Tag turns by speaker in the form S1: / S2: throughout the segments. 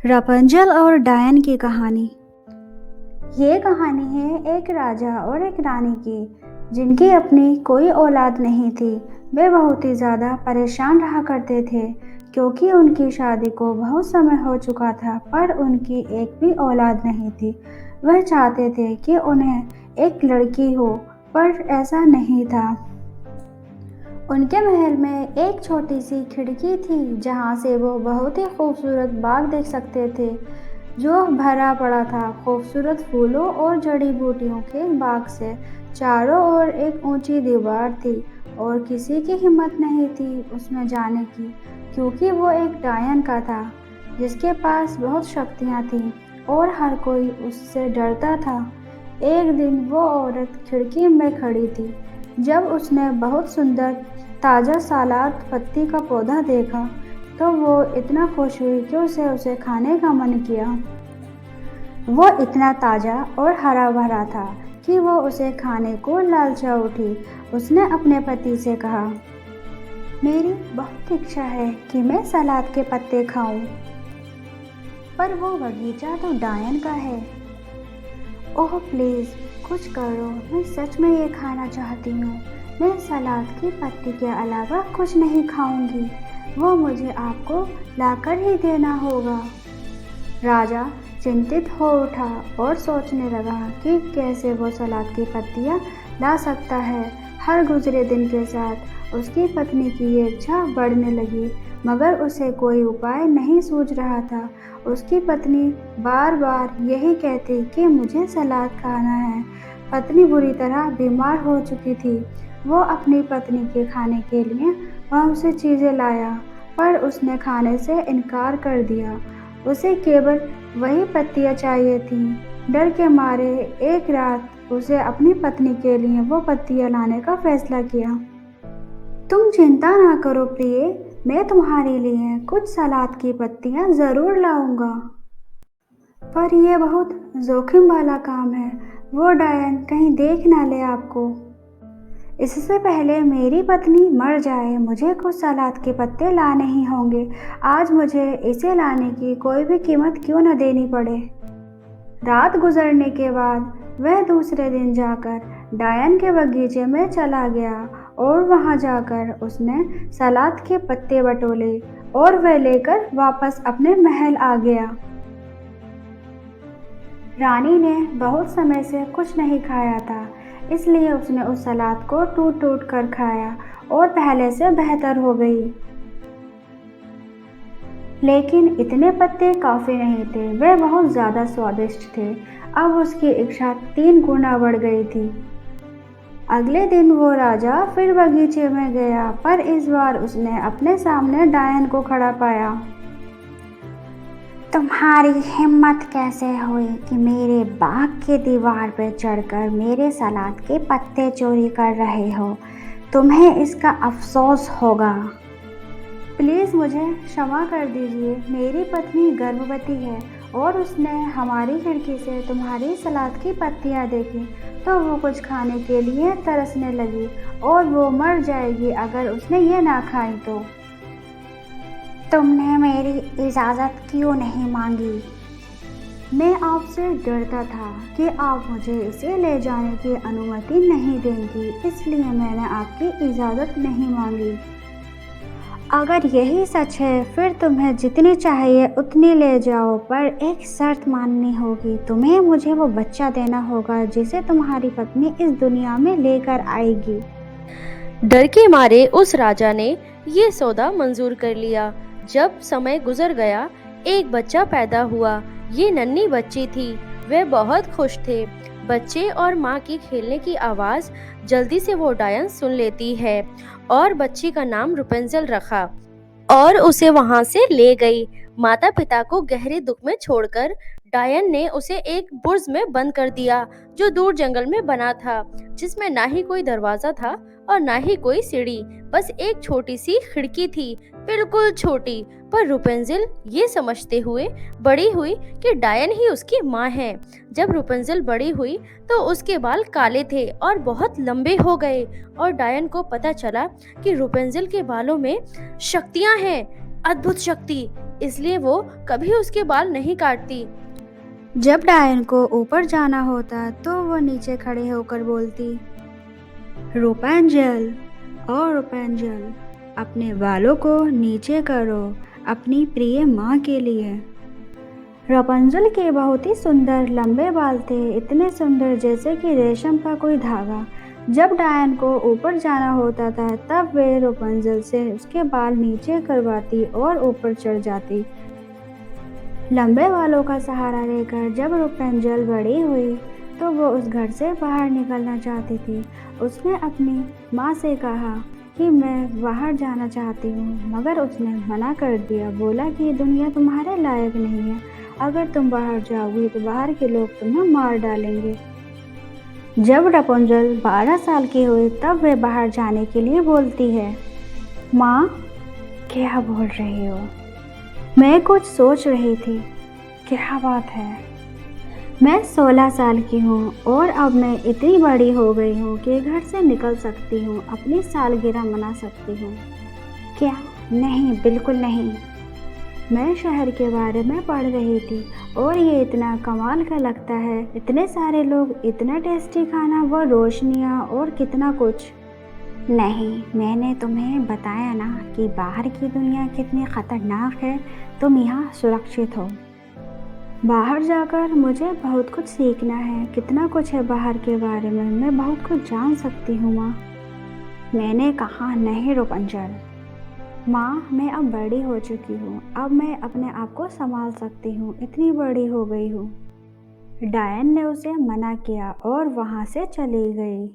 S1: रापुंज़ल और डायन की कहानी। ये कहानी है एक राजा और एक रानी की जिनकी अपनी कोई औलाद नहीं थी। वे बहुत ही ज़्यादा परेशान रहा करते थे क्योंकि उनकी शादी को बहुत समय हो चुका था, पर उनकी एक भी औलाद नहीं थी। वह चाहते थे कि उन्हें एक लड़की हो, पर ऐसा नहीं था। उनके महल में एक छोटी सी खिड़की थी जहाँ से वो बहुत ही खूबसूरत बाग देख सकते थे जो भरा पड़ा था खूबसूरत फूलों और जड़ी बूटियों के बाग से। चारों ओर एक ऊंची दीवार थी और किसी की हिम्मत नहीं थी उसमें जाने की, क्योंकि वो एक डायन का था जिसके पास बहुत शक्तियाँ थीं और हर कोई उससे डरता था। एक दिन वो औरत खिड़की में खड़ी थी जब उसने बहुत सुंदर ताज़ा सलाद पत्ती का पौधा देखा तो वो इतना खुश हुई कि उसे खाने का मन किया। वो इतना ताज़ा और हरा भरा था कि वो उसे खाने को लालचा उठी। उसने अपने पति से कहा, मेरी बहुत इच्छा है कि मैं सलाद के पत्ते खाऊं, पर वो बगीचा तो डायन का है। ओह प्लीज़ कुछ करो, मैं सच में ये खाना चाहती हूँ। मैं सलाद की पत्ती के अलावा कुछ नहीं खाऊंगी। वो मुझे आपको लाकर ही देना होगा। राजा चिंतित हो उठा और सोचने लगा कि कैसे वो सलाद की पत्तियाँ ला सकता है। हर गुजरे दिन के साथ उसकी पत्नी की ये इच्छा बढ़ने लगी, मगर उसे कोई उपाय नहीं सूझ रहा था। उसकी पत्नी बार बार यही कहती कि मुझे सलाद खाना है। पत्नी बुरी तरह बीमार हो चुकी थी। वो अपनी पत्नी के खाने के लिए बहुत सी चीज़ें लाया, पर उसने खाने से इनकार कर दिया। उसे केवल वही पत्तियाँ चाहिए थीं। डर के मारे एक रात उसे अपनी पत्नी के लिए वो पत्तियाँ लाने का फैसला किया। तुम चिंता ना करो प्रिय, मैं तुम्हारे लिए कुछ सलाद की पत्तियाँ ज़रूर लाऊंगा, पर यह बहुत जोखिम वाला काम है। वो डायन कहीं देख ना ले आपको। इससे पहले मेरी पत्नी मर जाए, मुझे कुछ सलाद के पत्ते लाने ही होंगे। आज मुझे इसे लाने की कोई भी कीमत क्यों न देनी पड़े। रात गुजरने के बाद वह दूसरे दिन जाकर डायन के बगीचे में चला गया और वहां जाकर उसने सलाद के पत्ते बटोले और वह लेकर वापस अपने महल आ गया। रानी ने बहुत समय से कुछ नहीं खाया था, इसलिए उसने उस सलाद को टूट टूट कर खाया और पहले से बेहतर हो गई। लेकिन इतने पत्ते काफ़ी नहीं थे, वे बहुत ज़्यादा स्वादिष्ट थे। अब उसकी इच्छा 3 गुना बढ़ गई थी। अगले दिन वो राजा फिर बगीचे में गया, पर इस बार उसने अपने सामने डायन को खड़ा पाया। तुम्हारी हिम्मत कैसे हुई कि मेरे बाग की दीवार पर चढ़कर मेरे सलाद के पत्ते चोरी कर रहे हो? तुम्हें इसका अफसोस होगा। प्लीज़ मुझे क्षमा कर दीजिए। मेरी पत्नी गर्भवती है और उसने हमारी खिड़की से तुम्हारी सलाद की पत्तियाँ देखी तो वो कुछ खाने के लिए तरसने लगी और वो मर जाएगी अगर उसने ये ना खाई तो। तुमने मेरी इजाज़त क्यों नहीं मांगी? मैं आपसे डरता था कि आप मुझे इसे ले जाने की अनुमति नहीं देंगी, इसलिए मैंने आपकी इजाज़त नहीं मांगी। अगर यही सच है फिर तुम्हें जितनी चाहिए उतनी ले जाओ, पर एक शर्त माननी होगी। तुम्हें मुझे वो बच्चा देना होगा जिसे तुम्हारी पत्नी इस दुनिया में लेकर आएगी।
S2: डर के मारे उस राजा ने ये सौदा मंजूर कर लिया। जब समय गुजर गया, एक बच्चा पैदा हुआ। ये नन्ही बच्ची थी। वे बहुत खुश थे। बच्चे और माँ की खेलने की आवाज़ जल्दी से वो डायन सुन लेती है और बच्ची का नाम रुपेंजल रखा और उसे वहां से ले गई। माता पिता को गहरे दुख में छोड़कर डायन ने उसे एक बुर्ज में बंद कर दिया जो दूर जंगल में बना था, जिसमें ना ही कोई दरवाजा था और ना ही कोई सीढ़ी, बस एक छोटी सी खिड़की थी, बिल्कुल छोटी। पर रुपेंजल ये समझते हुए बड़ी हुई कि डायन ही उसकी माँ है। जब रुपेंजल बड़ी हुई तो उसके बाल काले थे और बहुत लंबे हो गए और डायन को पता चला कि रुपेंजल के बालों में शक्तियाँ हैं। अद्भुत शक्ति, इसलिए वो कभी उसके बाल नहीं काटती।
S1: जब डायन को ऊपर जाना होता तो वो नीचे खड़े होकर बोलती, रूपेंजल और रूपेंजल, अपने बालों को नीचे करो अपनी प्रिय माँ के लिए। रापुंजल के बहुत ही सुंदर लंबे बाल थे, इतने सुंदर जैसे कि रेशम का कोई धागा। जब डायन को ऊपर जाना होता था तब वे रापुंजल से उसके बाल नीचे करवाती और ऊपर चढ़ जाती। लंबे बालों का सहारा लेकर जब रापुंजल बड़ी हुई तो वो उस घर से बाहर निकलना चाहती थी। उसने अपनी माँ से कहा कि मैं बाहर जाना चाहती हूँ, मगर उसने मना कर दिया। बोला कि दुनिया तुम्हारे लायक नहीं है, अगर तुम बाहर जाओगी तो बाहर के लोग तुम्हें मार डालेंगे। जब रापुंजल 12 साल की हुई तब वे बाहर जाने के लिए बोलती है। माँ, क्या बोल रही हो? मैं कुछ सोच रही थी। क्या बात है? मैं 16 साल की हूँ और अब मैं इतनी बड़ी हो गई हूँ कि घर से निकल सकती हूँ, अपनी सालगिरह मना सकती हूँ। क्या? नहीं, बिल्कुल नहीं। मैं शहर के बारे में पढ़ रही थी और ये इतना कमाल का लगता है, इतने सारे लोग, इतना टेस्टी खाना, वो रोशनियाँ और कितना कुछ। नहीं, मैंने तुम्हें बताया ना कि बाहर की दुनिया कितनी ख़तरनाक है, तुम यहाँ सुरक्षित हो। बाहर जाकर मुझे बहुत कुछ सीखना है, कितना कुछ है बाहर के बारे में, मैं बहुत कुछ जान सकती हूँ माँ। मैंने कहा नहीं रापुंजल, माँ मैं अब बड़ी हो चुकी हूँ, अब मैं अपने आप को संभाल सकती हूँ, इतनी बड़ी हो गई हूँ। डायन ने उसे मना किया और वहाँ से चली गई।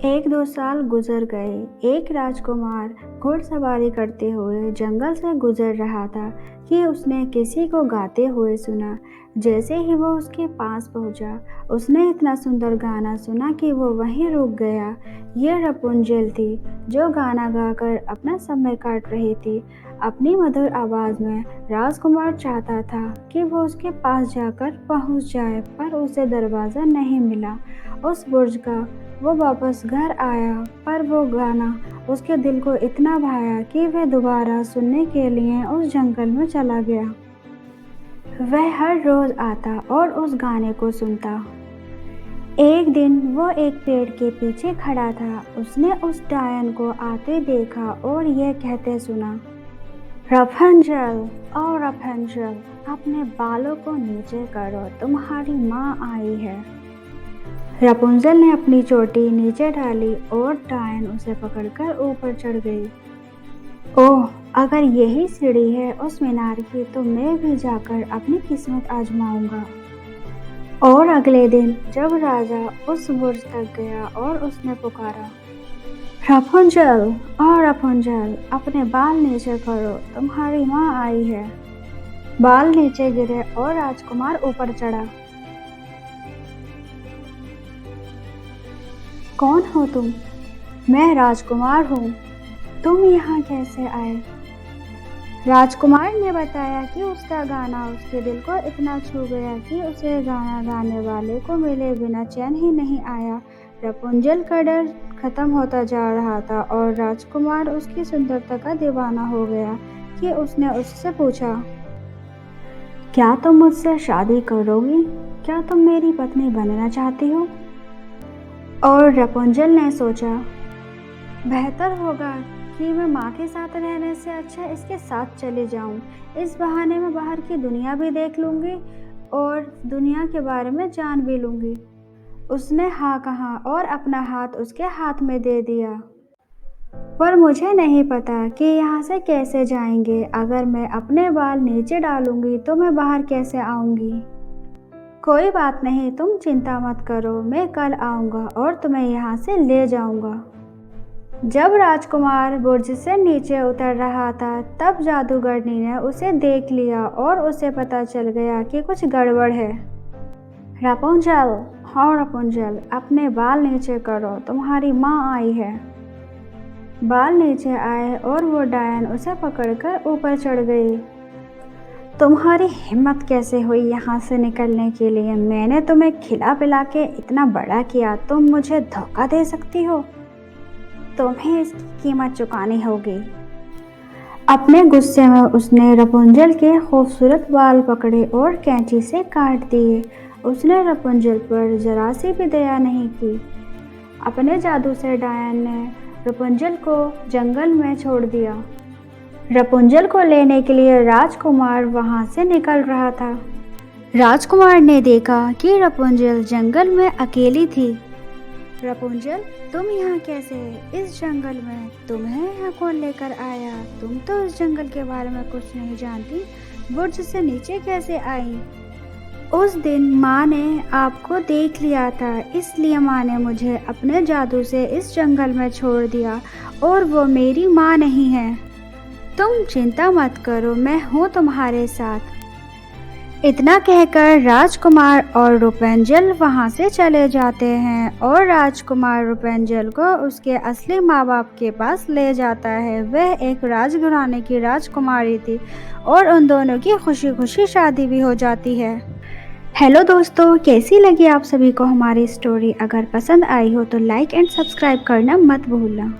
S1: 1-2 साल गुजर गए। एक राजकुमार घुड़सवारी करते हुए जंगल से गुजर रहा था कि उसने किसी को गाते हुए सुना। जैसे ही वो उसके पास पहुंचा, उसने इतना सुंदर गाना सुना कि वो वहीं रुक गया। ये रापुंजल थी जो गाना गाकर अपना समय काट रही थी। अपनी मधुर आवाज़ में राजकुमार चाहता था कि वो उसके पास जाकर पहुंच जाए, पर उसे दरवाज़ा नहीं मिला उस बुर्ज का। वो वापस घर आया, पर वो गाना उसके दिल को इतना भाया कि वह दोबारा सुनने के लिए उस जंगल में चला गया। वह हर रोज़ आता और उस गाने को सुनता। एक दिन वो एक पेड़ के पीछे खड़ा था। उसने उस डायन को आते देखा और यह कहते सुना, रापुंजल और रापुंजल, अपने बालों को नीचे करो, तुम्हारी माँ आई है। रापुंजल ने अपनी चोटी नीचे डाली और डायन उसे पकड़कर ऊपर चढ़ गई। ओह, अगर यही सीढ़ी है उस मीनार की तो मैं भी जाकर अपनी किस्मत आजमाऊंगा। और अगले दिन जब राजा उस बुर्ज तक गया और उसने पुकारा, रापुंजल और रापुंजल, अपने बाल नीचे करो, तुम्हारी माँ आई है। बाल नीचे गिरे और राजकुमार ऊपर चढ़ा। कौन हो तुम? मैं राजकुमार हूँ। तुम यहाँ कैसे आए? राजकुमार ने बताया कि उसका गाना उसके दिल को इतना छू गया कि उसे गाना गाने वाले को मिले बिना चैन ही नहीं आया। रापुंजल का डर खत्म होता जा रहा था और राजकुमार उसकी सुंदरता का दीवाना हो गया कि उसने उससे पूछा, क्या तुम मुझसे शादी करोगी? क्या तुम मेरी पत्नी बनना चाहती हो? और रापुंजल ने सोचा, बेहतर होगा कि मैं माँ के साथ रहने से अच्छा इसके साथ चले जाऊँ। इस बहाने में बाहर की दुनिया भी देख लूँगी और दुनिया के बारे में जान भी लूँगी। उसने हाँ कहा और अपना हाथ उसके हाथ में दे दिया। पर मुझे नहीं पता कि यहाँ से कैसे जाएंगे। अगर मैं अपने बाल नीचे डालूँगी तो मैं बाहर कैसे आऊँगी? कोई बात नहीं, तुम चिंता मत करो, मैं कल आऊँगा और तुम्हें यहाँ से ले जाऊँगा। जब राजकुमार बुर्ज से नीचे उतर रहा था तब जादूगरनी ने उसे देख लिया और उसे पता चल गया कि कुछ गड़बड़ है। रापुंजल, हाँ रापुंजल, अपने बाल नीचे करो, तुम्हारी माँ आई है। बाल नीचे आए और वो डायन उसे पकड़कर ऊपर चढ़ गई। तुम्हारी हिम्मत कैसे हुई यहाँ से निकलने के लिए? मैंने तुम्हें खिला पिला के इतना बड़ा किया, तुम मुझे धोखा दे सकती हो? तुम्हें इसकी कीमत चुकानी होगी। अपने गुस्से में उसने रपुंजल के खूबसूरत बाल पकड़े और कैंची से काट दिए। उसने रपुंजल पर जरा सी भी दया नहीं की। अपने जादू से डायन ने रपुंजल को जंगल में छोड़ दिया। रपुंजल को लेने के लिए राजकुमार वहां से निकल रहा था। राजकुमार ने देखा कि रपुंजल जंगल में अकेली थी। रपुंजल, तुम यहाँ कैसे? इस जंगल में तुम्हें यहाँ कौन लेकर आया? तुम तो इस जंगल के बारे में कुछ नहीं जानती। बुर्ज से नीचे कैसे आई? उस दिन माँ ने आपको देख लिया था, इसलिए माँ ने मुझे अपने जादू से इस जंगल में छोड़ दिया और वो मेरी माँ नहीं है। तुम चिंता मत करो, मैं हूँ तुम्हारे साथ। इतना कहकर राजकुमार और रपुंजल वहाँ से चले जाते हैं और राजकुमार रपुंजल को उसके असली माँ बाप के पास ले जाता है। वह एक राजघराने की राजकुमारी थी और उन दोनों की खुशी खुशी शादी भी हो जाती है। हेलो दोस्तों, कैसी लगी आप सभी को हमारी स्टोरी? अगर पसंद आई हो तो लाइक एंड सब्सक्राइब करना मत भूलना।